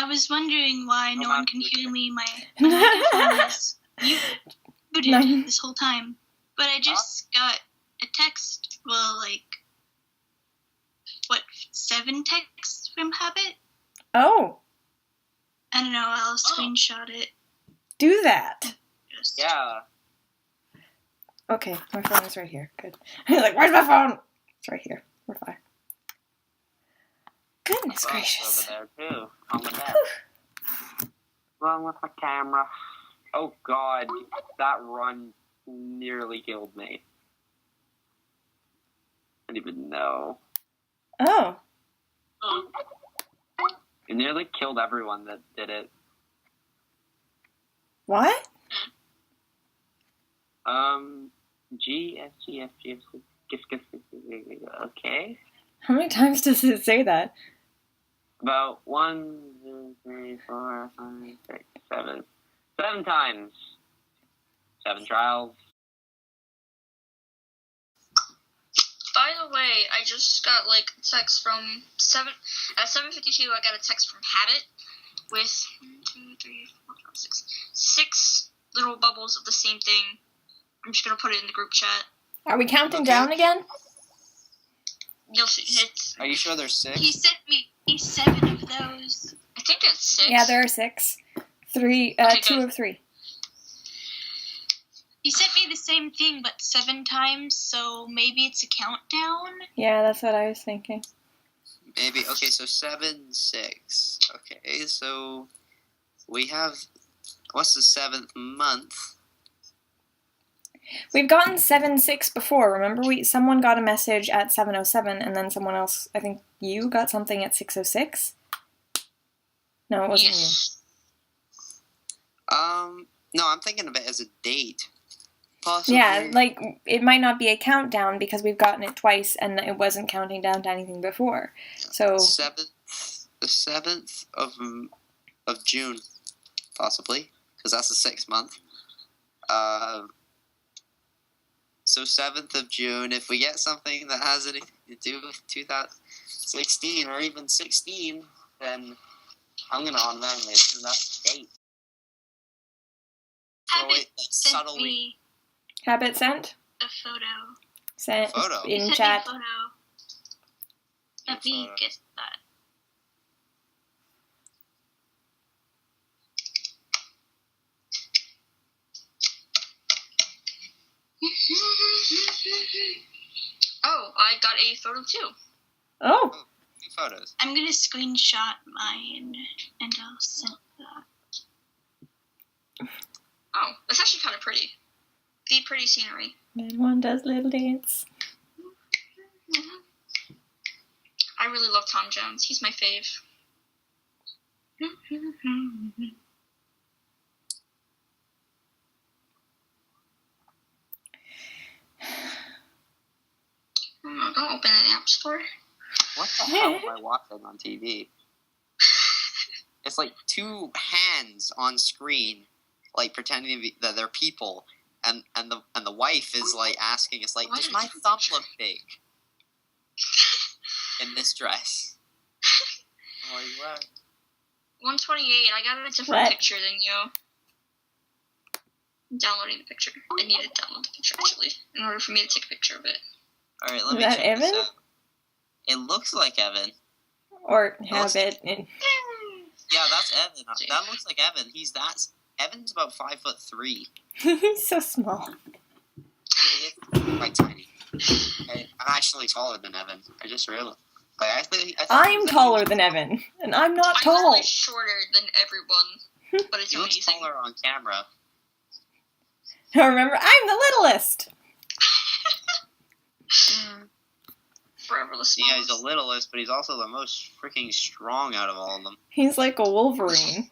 I was wondering why no one can hear me. My microphone is muted this whole time. But I just got a text, 7 texts from Habit? Oh. I don't know, I'll screenshot it. Do that. Yeah. Okay, my phone is right here. Good. I was like, where's my phone? It's right here. We're fine. Goodness gracious. Over there too. On the bed. Wrong with my camera. Oh god, that run nearly killed me. I didn't even know. Oh. It nearly killed everyone that did it. What? G, S, G, F, G, F, okay. How many times does it say that? About 1, 2, 3, 4, 5, 6, 7. 7 times. 7 trials. By the way, I just got a text from 7:52. I got a text from Habit with 1, 2, 3, 4, 5, 6 little bubbles of the same thing. I'm just gonna put it in the group chat. Are we counting down again? You'll see. Are you sure there's 6? He sent me 7 of those. I think it's 6. Yeah, there are 6. 3, 2 of 3. He sent me the same thing, but 7 times, so maybe it's a countdown? Yeah, that's what I was thinking. Maybe. Okay, so 7, 6. Okay, so we have... What's the 7th month? We've gotten 7-6 before. Remember, someone got a message at 7:07, and then someone else, I think you got something at 6:06? No, it wasn't you. No, I'm thinking of it as a date. Possibly. Yeah, it might not be a countdown because we've gotten it twice and it wasn't counting down to anything before. So the 7th of June, possibly, because that's the 6th month. So 7th of June, if we get something that has anything to do with 2016 or even 16, then I'm going to automatically assume that's the date. Habit Habit sent? a photo. Sent Photo? in Sent chat. me a photo. Let me get that. Oh, I got a photo too. Oh. 2 photos. I'm gonna screenshot mine and I'll send that. Oh, that's actually kind of pretty. The pretty scenery. And one does little dance. I really love Tom Jones. He's my fave. Don't open an app store. What the hell am I watching on TV? It's like 2 hands on screen, pretending that they're people, and the wife is asking us does my thumb look big in this dress? I'm like, what? 128. I got a different picture than you. I'm downloading the picture. I need to download the picture actually in order for me to take a picture of it. All right, let me Is that check Evan? this out. It looks like Evan. Or Habit. Yeah, that's Evan. That looks like Evan. Evan's about 5'3". He's so small. He's quite tiny. I'm actually taller than Evan. I just realized. I'm taller than Evan, and I'm not I'm tall. literally shorter than everyone, but it's He looks amazing. taller on camera. Now remember, I'm the littlest. Forever the Yeah, smallest. he's the littlest, but he's also the most freaking strong out of all of them. He's like a Wolverine.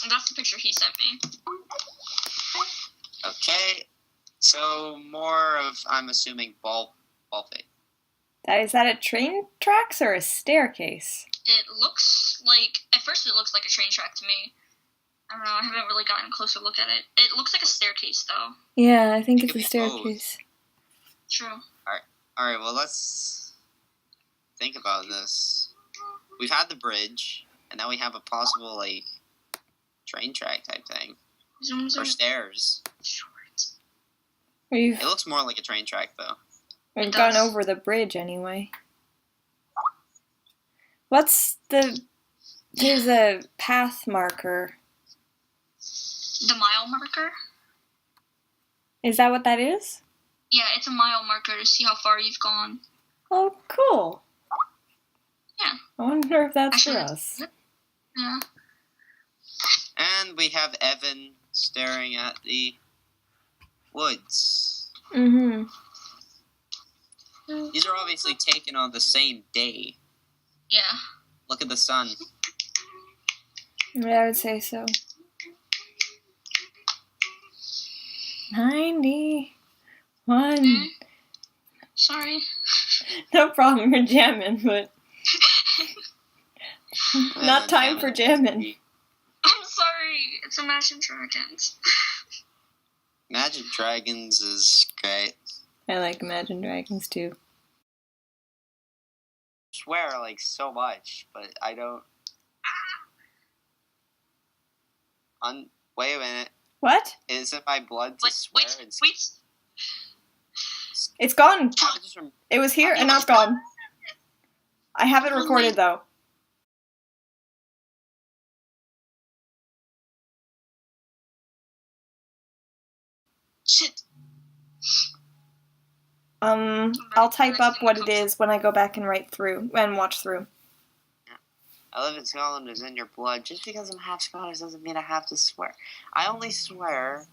And that's the picture he sent me. Okay, so more of, I'm assuming, ball fade. Is that a train tracks or a staircase? It looks like, at first it looks like a train track to me. I don't know, I haven't really gotten a closer look at it. It looks like a staircase though. Yeah, I think it's could a be staircase. True. Alright, well, let's think about this. we've had the bridge, and now we have a possible, like, train track type thing. Or stairs. We've It looks more like a train track, though. gone over the bridge anyway. There's a path marker. The mile marker? Is that what that is? Yeah, it's a mile marker to see how far you've gone. Oh, cool. Yeah. I wonder if that's Actually, for us. Yeah. And we have Evan staring at the woods. Mm-hmm. These are obviously taken on the same day. Yeah. Look at the sun. Yeah, I would say so. 91. Sorry. No problem, we're jamming, but not time for jamming. I'm sorry. It's Imagine Dragons. Imagine Dragons is great. I like Imagine Dragons too. Swear like so much, but I don't. Wait a minute. What? Is it my blood to swear? Wait. It's gone. I just It was here and now it's gone. I have it recorded though. Shit. I'll type up what it is when I go back and write through and watch through. I live in Scotland is in your blood. Just because I'm half Scottish doesn't mean I have to swear. I only swear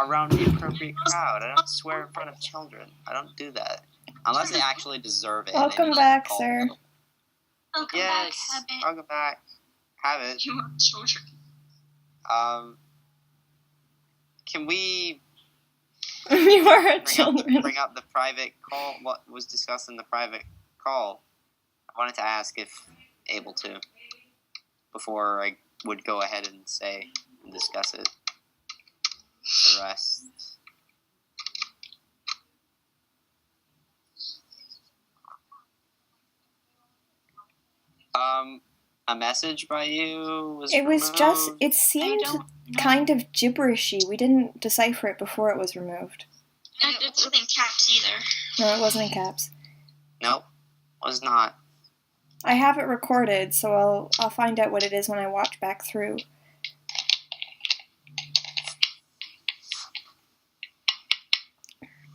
around the appropriate crowd. I don't swear in front of children. I don't do that. Unless they actually deserve it. Welcome back, sir. Welcome Yes, back, Habit. welcome back. Habit. You are children. Can we You are children. bring up the private call? What was discussed in the private call? I wanted to ask if able to before I would go ahead and say and discuss it. The rest. A message by you was It was removed. just, it seemed don't know. kind of gibberishy. We didn't decipher it before it was removed. And it wasn't in caps either. No, it wasn't in caps. Nope, was not. I have it recorded, so I'll find out what it is when I watch back through.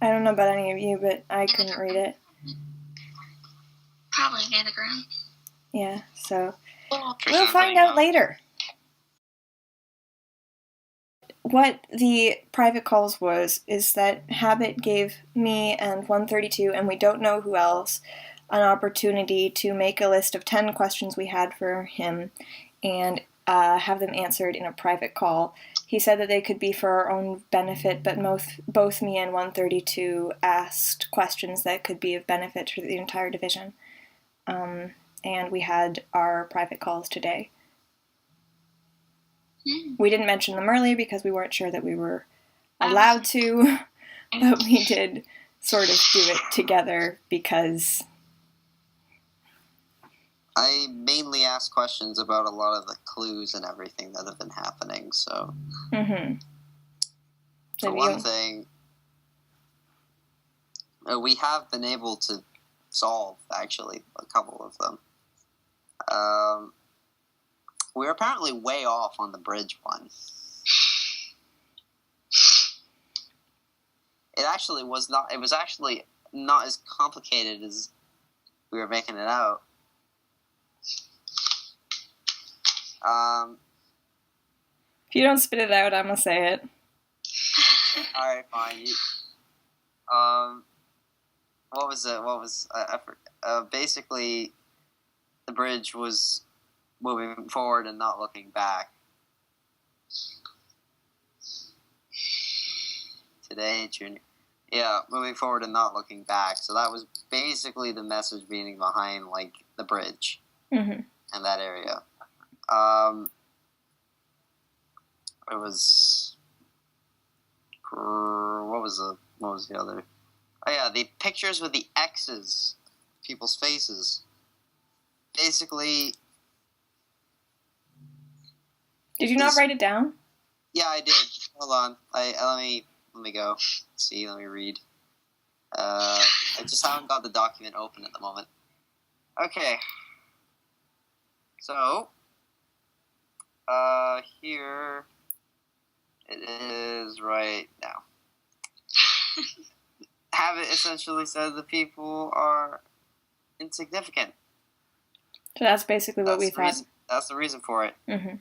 I don't know about any of you, but I couldn't read it. Probably an anagram. Yeah, so we'll Christian find playing out now. later. What the private calls is that Habit gave me and 132, and we don't know who else, an opportunity to make a list of 10 questions we had for him and have them answered in a private call. He said that they could be for our own benefit, but both me and 132 asked questions that could be of benefit to the entire division. And we had our private calls today. We didn't mention them earlier because we weren't sure that we were allowed to, but we did sort of do it together because... I mainly asked questions about a lot of the clues and everything that have been happening, so... Mm-hmm. For one thing, we have been able to solve, actually, a couple of them. We're apparently way off on the bridge one. It was actually not as complicated as we were making it out. If you don't spit it out, I'm gonna say it. Alright, fine. What was it? Basically, the bridge was moving forward and not looking back. Today, Junior. Yeah, moving forward and not looking back. So that was basically the message being behind, like, the bridge Mm-hmm. and that area. It was... What was the other? Oh yeah, the pictures with the X's, people's faces. Basically, Did you not write it down? Yeah, I did. Hold on. Let me go. Let's see, let me read. I just haven't got the document open at the moment. Okay. So, here it is right now. Habit essentially says the people are insignificant. So that's basically what we thought. That's the reason for it. Mm-hmm.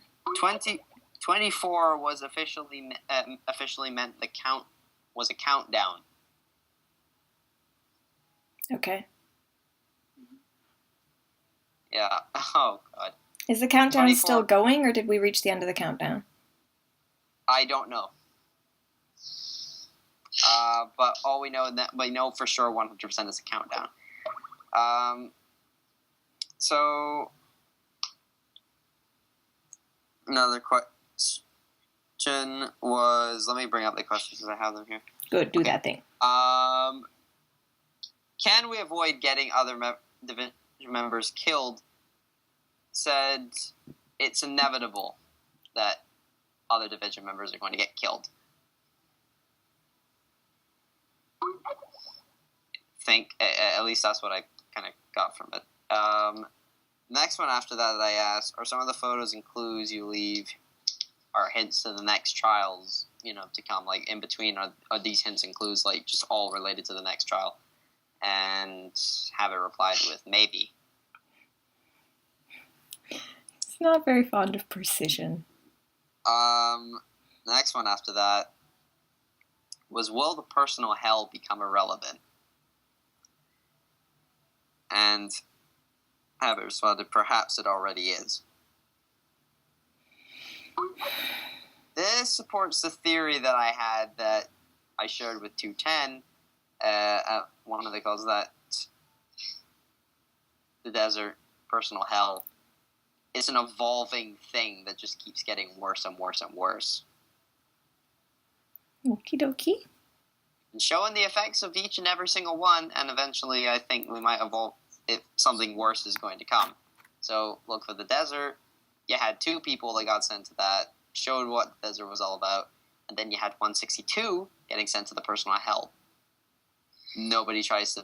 24 was officially meant the count was a countdown. Okay. Yeah. Oh god. Is the countdown 24. still going, or did we reach the end of the countdown? I don't know. But all we know for sure 100% is a countdown. So another question was, let me bring up the questions because I have them here. Good, do that thing. Can we avoid getting other division members killed? Said it's inevitable that other division members are going to get killed. At least that's what I kind of got from it. Next one after that I asked, are some of the photos and clues you leave are hints to the next trials, to come, like in between, are these hints and clues like just all related to the next trial? And have it replied with maybe. It's not very fond of precision. The next one after that was, will the personal hell become irrelevant? And have it responded, perhaps it already is. This supports the theory that I had that I shared with 210 at one of the calls, that the desert personal hell is an evolving thing that just keeps getting worse and worse and worse. Okie dokie. And showing the effects of each and every single one, and eventually I think we might evolve if something worse is going to come. So look for the desert. You had 2 people that got sent to that, showed what the desert was all about, and then you had 162 getting sent to the personal hell. Nobody tries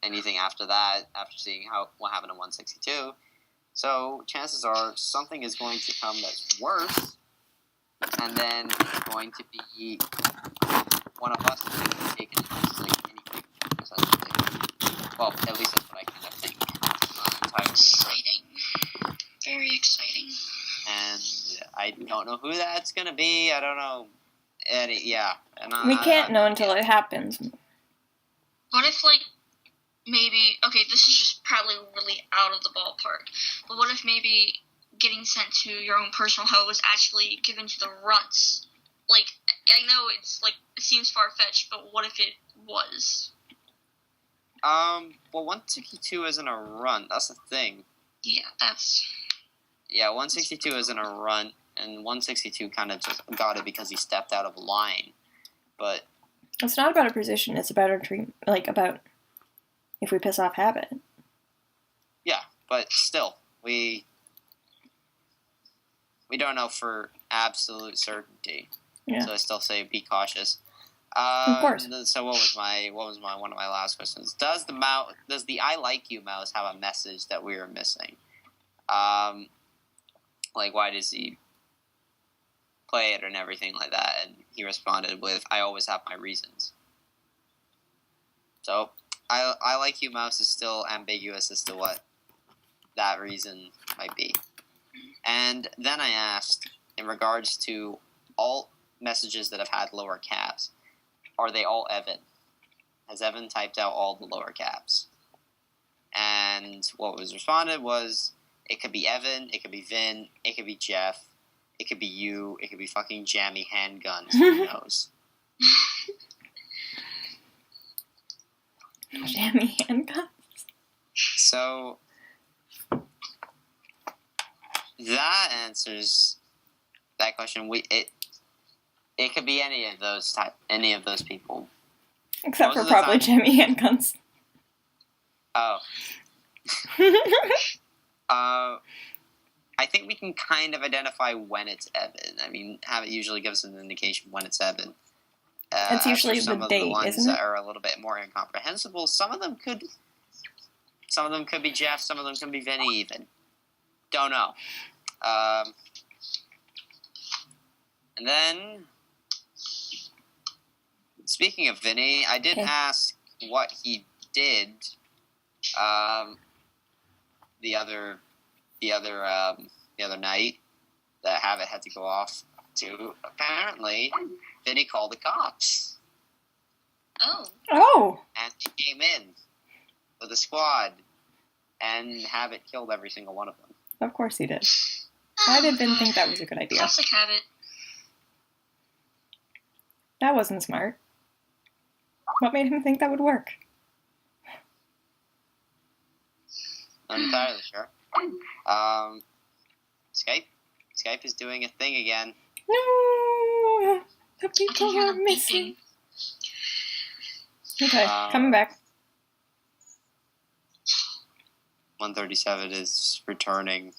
anything after that, after seeing what happened in 162. So chances are something is going to come that's worse, and then it's going to be one of us taken as like anything, essentially. Well, at least that's what I kind of think. Not entirely Exciting. Very exciting. And I don't know who that's gonna be. I don't know. We can't know until it happens. What if, like, maybe, okay, this is just probably really out of the ballpark, but what if maybe getting sent to your own personal hell was actually given to the runts? Like, I know it's, like, it seems far-fetched, but what if it was? Well, 162 isn't a run. That's the thing. Yeah, 162 isn't a run, and 162 kind of just got it because he stepped out of line. But it's not about a position, it's about our treatment, like, about if we piss off Habit. Yeah, but still, we don't know for absolute certainty. Yeah. So I still say be cautious. Of course. So what was one of my last questions? Does the I like you mouse have a message that we are missing? Like, why does he play it and everything like that? And he responded with, I always have my reasons. So I like you mouse is still ambiguous as to what that reason might be. And then I asked, in regards to all messages that have had lower caps, are they all Evan? Has Evan typed out all the lower caps? And what was responded was, it could be Evan, it could be Vin, it could be Jeff, it could be you, it could be fucking Jammy Handguns, who knows? Jammy Handguns? So, that answers that question. It could be any of those people. Except for probably Jammy Handguns. Oh. I think we can kind of identify when it's Evan. I mean, Habit usually gives an indication when it's Evan. It's usually as for some the of date, the ones isn't it? that are a little bit more incomprehensible. Some of them could be Jeff. Some of them could be Vinny. Even don't know. And then, speaking of Vinny, I did ask what he did the other night that Habit had to go off to. Apparently, Vinny called the cops. Oh! And he came in with a squad, and Habit killed every single one of them. Of course he did. I didn't think that was a good idea. Classic Habit. That wasn't smart. What made him think that would work? Not entirely sure. Skype is doing a thing again. No! The people are missing. Okay, coming back. 137 is returning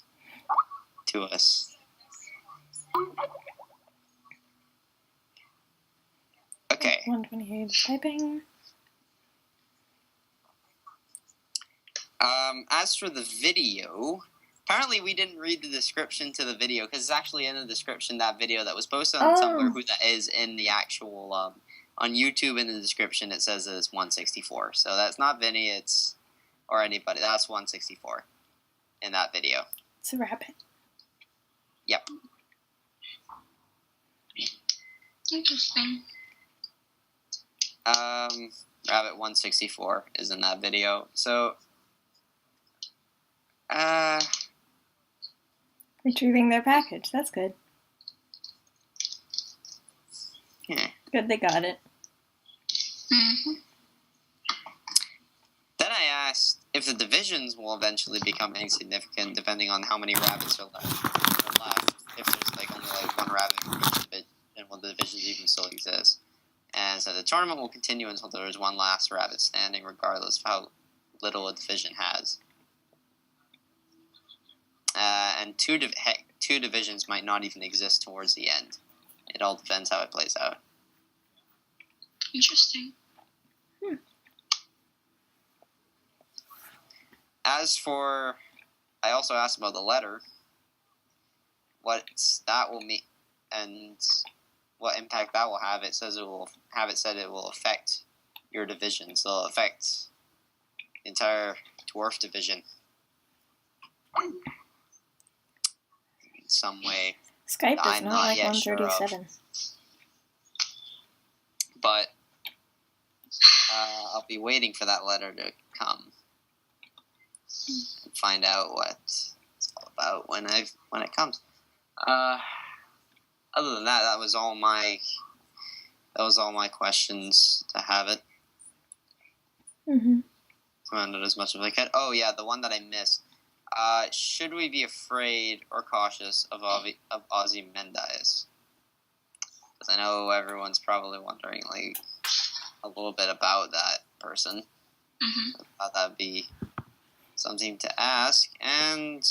to us. Okay. 128 is typing. As for the video, apparently we didn't read the description to the video, because it's actually in the description, that video that was posted on Tumblr, who that is in the actual, on YouTube in the description it says it's 164. So that's not Vinny, or anybody, that's 164 in that video. It's a rabbit. Yep. Interesting. Rabbit 164 is in that video. So, retrieving their package. That's good. yeah. Good they got it. Mm-hmm. Then I asked if the divisions will eventually become insignificant, depending on how many rabbits are left. If there's only one rabbit for each division, and will the divisions even still exist? And so the tournament will continue until there is one last rabbit standing, regardless of how little a division has. And two divisions might not even exist towards the end. It all depends how it plays out. Interesting. As for, I also asked about the letter, what that will mean, and what impact that will have. It says it will affect your division, so it'll affect the entire Dwarf division in some way. Skype does I'm not not like yet sure of. 137. But I'll be waiting for that letter to come and find out what it's all about when it comes. Other than that, that was all my questions to have it. Mm-hmm. Found out as much as I could. Oh yeah, the one that I missed. Should we be afraid or cautious of Ozymandias? Because I know everyone's probably wondering a little bit about that person. Mm-hmm. I thought that'd be something to ask, and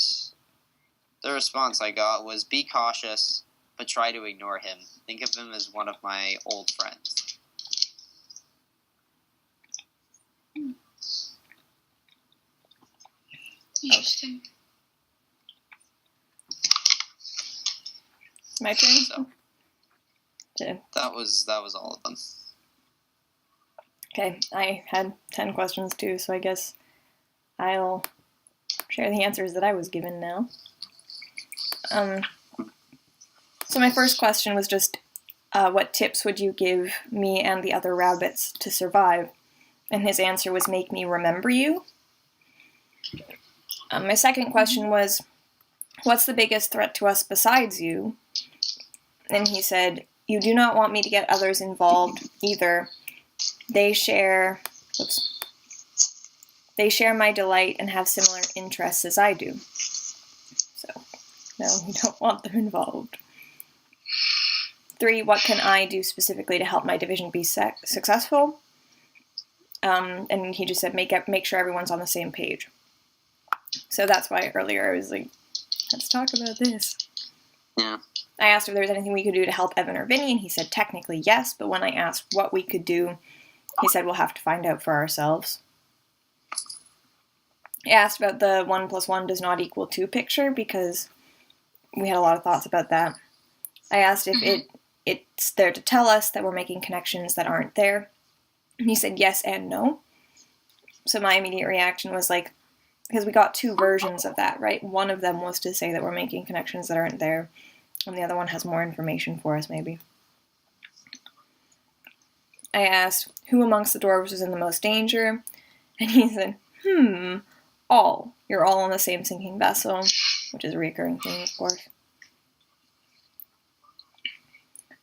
the response I got was, be cautious, but try to ignore him. Think of him as one of my old friends. Interesting. My turn? So, that was all of them. Okay, I had 10 questions too, so I guess I'll share the answers that I was given now. So my first question was just, what tips would you give me and the other rabbits to survive? And his answer was, make me remember you. My second question was, what's the biggest threat to us besides you? And he said, you do not want me to get others involved either. They share my delight and have similar interests as I do. So, no, we don't want them involved. 3, what can I do specifically to help my division be successful? And he just said, make sure everyone's on the same page. So that's why earlier I was let's talk about this. Yeah. I asked if there was anything we could do to help Evan or Vinny, and he said technically yes, but when I asked what we could do, he said we'll have to find out for ourselves. I asked about the 1 + 1 does not equal 2 picture, because we had a lot of thoughts about that. I asked if it's there to tell us that we're making connections that aren't there, and he said yes and no. So my immediate reaction was like, because we got 2 versions of that, right? One of them was to say that we're making connections that aren't there, and the other one has more information for us, maybe. I asked who amongst the dwarves was in the most danger, and he said, all. You're all on the same sinking vessel, which is a recurring theme, of course.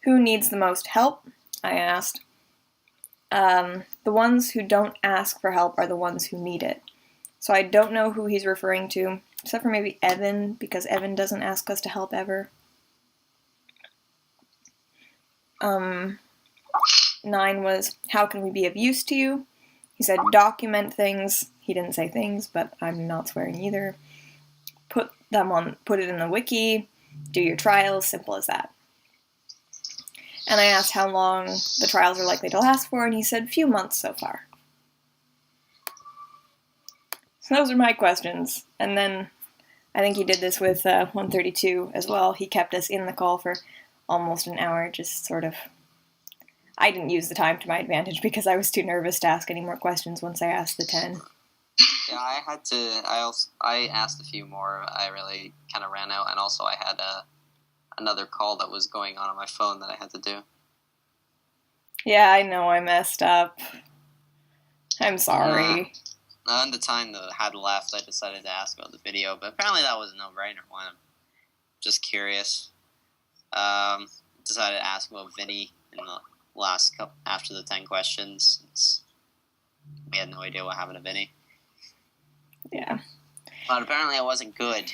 Who needs the most help? I asked. The ones who don't ask for help are the ones who need it. So I don't know who he's referring to, except for maybe Evan, because Evan doesn't ask us to help ever. 9 was, how can we be of use to you? He said, document things. He didn't say things, but I'm not swearing either. Put it in the wiki, do your trials, simple as that. And I asked how long the trials are likely to last for, and he said, few months so far. So those are my questions. And then I think he did this with 132 as well. He kept us in the call for almost an hour, just sort of... I didn't use the time to my advantage because I was too nervous to ask any more questions once I asked the 10. Yeah, I asked a few more. I really kind of ran out, and also I had another call that was going on my phone that I had to do. Yeah, I know I messed up. I'm sorry. And the time that I had left, I decided to ask about the video, but apparently that was a no-brainer one. I'm just curious. Decided to ask about Vinny in the last couple, after the 10 questions, since we had no idea what happened to Vinny. Yeah. But apparently I wasn't good.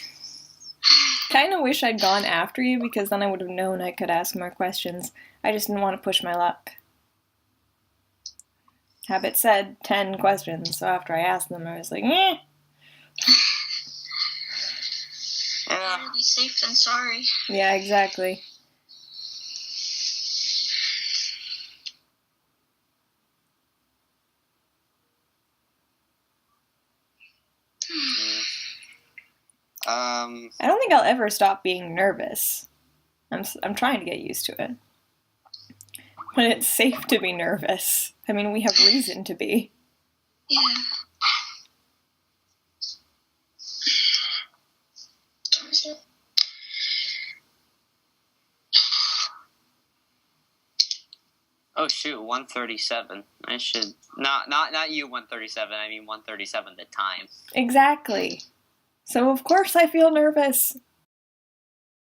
Kind of wish I'd gone after you, because then I would have known I could ask more questions. I just didn't want to push my luck. Habit said 10 questions, so after I asked them, I was like, eh. Better be safe than sorry. Yeah, exactly. I don't think I'll ever stop being nervous. I'm trying to get used to it. But it's safe to be nervous. I mean, we have reason to be. Yeah. Oh shoot, 137. I should not you 137. I mean 137 the time. Exactly. So of course I feel nervous.